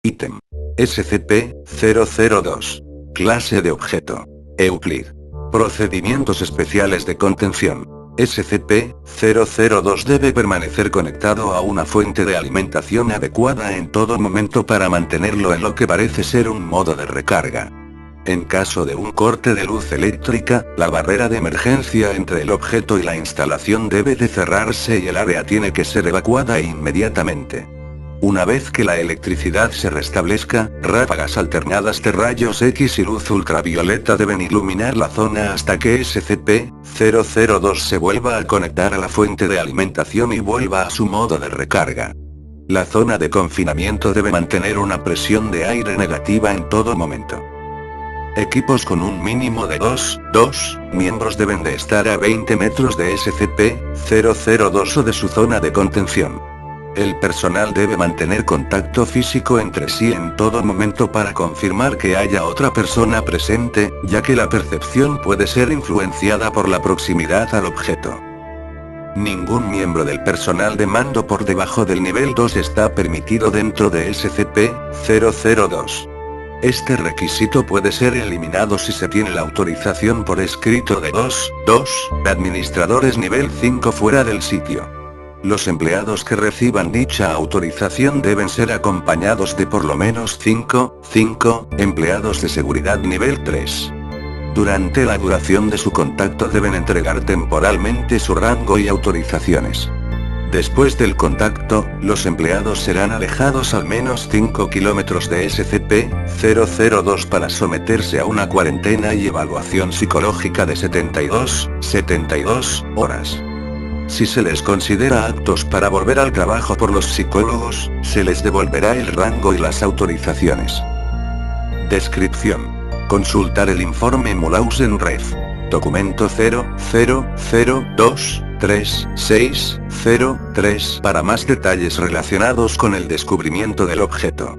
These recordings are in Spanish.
Ítem. SCP-002. Clase de objeto. Euclid. Procedimientos especiales de contención. SCP-002 debe permanecer conectado a una fuente de alimentación adecuada en todo momento para mantenerlo en lo que parece ser un modo de recarga. En caso de un corte de luz eléctrica, la barrera de emergencia entre el objeto y la instalación debe de cerrarse y el área tiene que ser evacuada inmediatamente. Una vez que la electricidad se restablezca, ráfagas alternadas de rayos X y luz ultravioleta deben iluminar la zona hasta que SCP-002 se vuelva a conectar a la fuente de alimentación y vuelva a su modo de recarga. La zona de confinamiento debe mantener una presión de aire negativa en todo momento. Equipos con un mínimo de 2 miembros deben de estar a 20 metros de SCP-002 o de su zona de contención. El personal debe mantener contacto físico entre sí en todo momento para confirmar que haya otra persona presente, ya que la percepción puede ser influenciada por la proximidad al objeto. Ningún miembro del personal de mando por debajo del nivel 2 está permitido dentro de SCP-002. Este requisito puede ser eliminado si se tiene la autorización por escrito de 2 administradores nivel 5 fuera del sitio. Los empleados que reciban dicha autorización deben ser acompañados de por lo menos 5 empleados de seguridad nivel 3. Durante la duración de su contacto deben entregar temporalmente su rango y autorizaciones. Después del contacto, los empleados serán alejados al menos 5 kilómetros de SCP-002 para someterse a una cuarentena y evaluación psicológica de 72 horas. Si se les considera aptos para volver al trabajo por los psicólogos, se les devolverá el rango y las autorizaciones. Descripción. Consultar el informe Mulhausen Ref. Documento 00023603 para más detalles relacionados con el descubrimiento del objeto.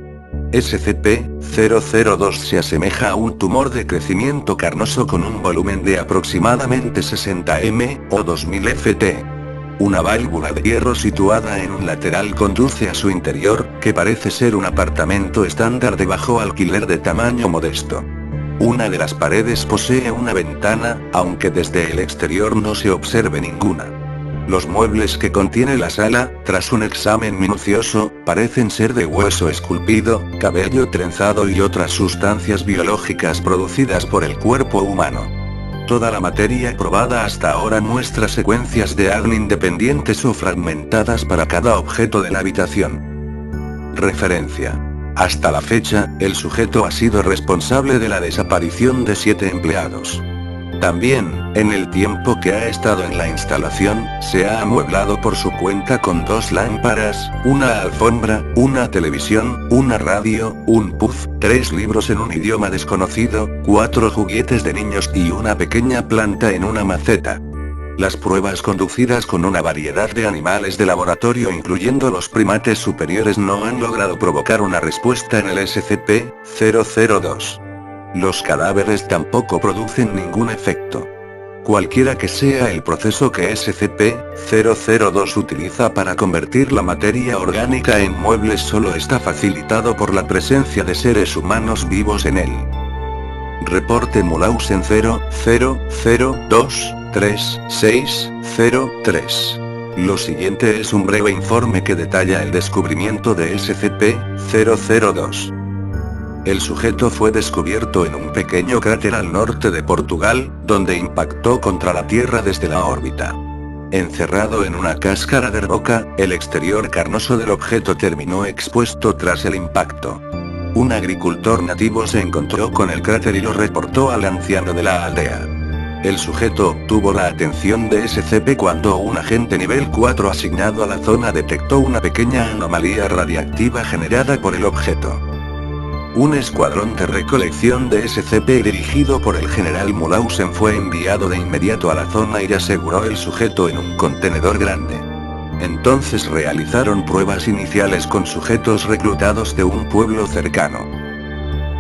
SCP-002 se asemeja a un tumor de crecimiento carnoso con un volumen de aproximadamente 60 m o 2000 ft. Una válvula de hierro situada en un lateral conduce a su interior, que parece ser un apartamento estándar de bajo alquiler de tamaño modesto. Una de las paredes posee una ventana, aunque desde el exterior no se observe ninguna. Los muebles que contiene la sala, tras un examen minucioso, parecen ser de hueso esculpido, cabello trenzado y otras sustancias biológicas producidas por el cuerpo humano. Toda la materia probada hasta ahora muestra secuencias de ADN independientes o fragmentadas para cada objeto de la habitación. Referencia. Hasta la fecha, el sujeto ha sido responsable de la desaparición de 7 empleados. También, en el tiempo que ha estado en la instalación, se ha amueblado por su cuenta con 2 lámparas, una alfombra, una televisión, una radio, un puff, 3 libros en un idioma desconocido, 4 juguetes de niños y una pequeña planta en una maceta. Las pruebas conducidas con una variedad de animales de laboratorio incluyendo los primates superiores no han logrado provocar una respuesta en el SCP-002. Los cadáveres tampoco producen ningún efecto. Cualquiera que sea el proceso que SCP-002 utiliza para convertir la materia orgánica en muebles solo está facilitado por la presencia de seres humanos vivos en él. Reporte Mulhausen 00023603. Lo siguiente es un breve informe que detalla el descubrimiento de SCP-002. El sujeto fue descubierto en un pequeño cráter al norte de Portugal, donde impactó contra la Tierra desde la órbita. Encerrado en una cáscara de roca, el exterior carnoso del objeto terminó expuesto tras el impacto. Un agricultor nativo se encontró con el cráter y lo reportó al anciano de la aldea. El sujeto obtuvo la atención de SCP cuando un agente nivel 4 asignado a la zona detectó una pequeña anomalía radiactiva generada por el objeto. Un escuadrón de recolección de SCP dirigido por el general Mulhausen fue enviado de inmediato a la zona y aseguró el sujeto en un contenedor grande. Entonces realizaron pruebas iniciales con sujetos reclutados de un pueblo cercano.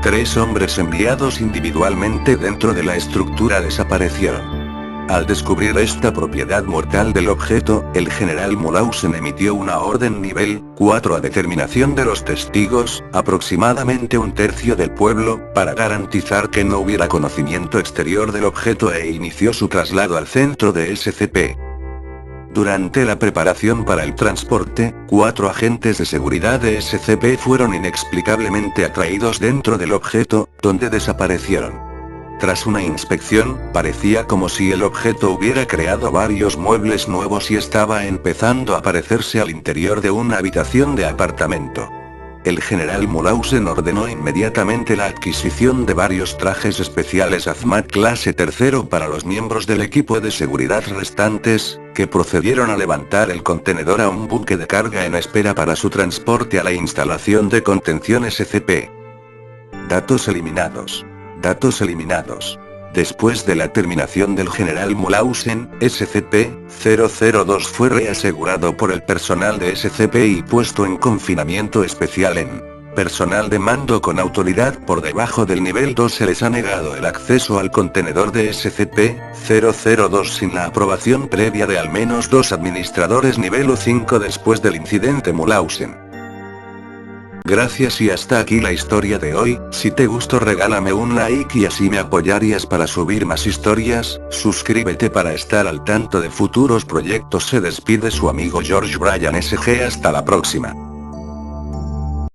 3 hombres enviados individualmente dentro de la estructura desaparecieron. Al descubrir esta propiedad mortal del objeto, el general Mulhausen emitió una orden nivel 4 a determinación de los testigos, aproximadamente un tercio del pueblo, para garantizar que no hubiera conocimiento exterior del objeto e inició su traslado al centro de SCP. Durante la preparación para el transporte, 4 agentes de seguridad de SCP fueron inexplicablemente atraídos dentro del objeto, donde desaparecieron. Tras una inspección, parecía como si el objeto hubiera creado varios muebles nuevos y estaba empezando a parecerse al interior de una habitación de apartamento. El general Mulhausen ordenó inmediatamente la adquisición de varios trajes especiales Hazmat clase tercero para los miembros del equipo de seguridad restantes, que procedieron a levantar el contenedor a un buque de carga en espera para su transporte a la instalación de contención SCP. Datos eliminados. Datos eliminados. Después de la terminación del general Mulhausen, SCP-002 fue reasegurado por el personal de SCP y puesto en confinamiento especial en personal de mando con autoridad por debajo del nivel 2. Se les ha negado el acceso al contenedor de SCP-002 sin la aprobación previa de al menos 2 administradores nivel 5 después del incidente Mulhausen. Gracias y hasta aquí la historia de hoy. Si te gustó regálame un like y así me apoyarías para subir más historias. Suscríbete para estar al tanto de futuros proyectos. Se despide su amigo George Bryan SG. Hasta la próxima.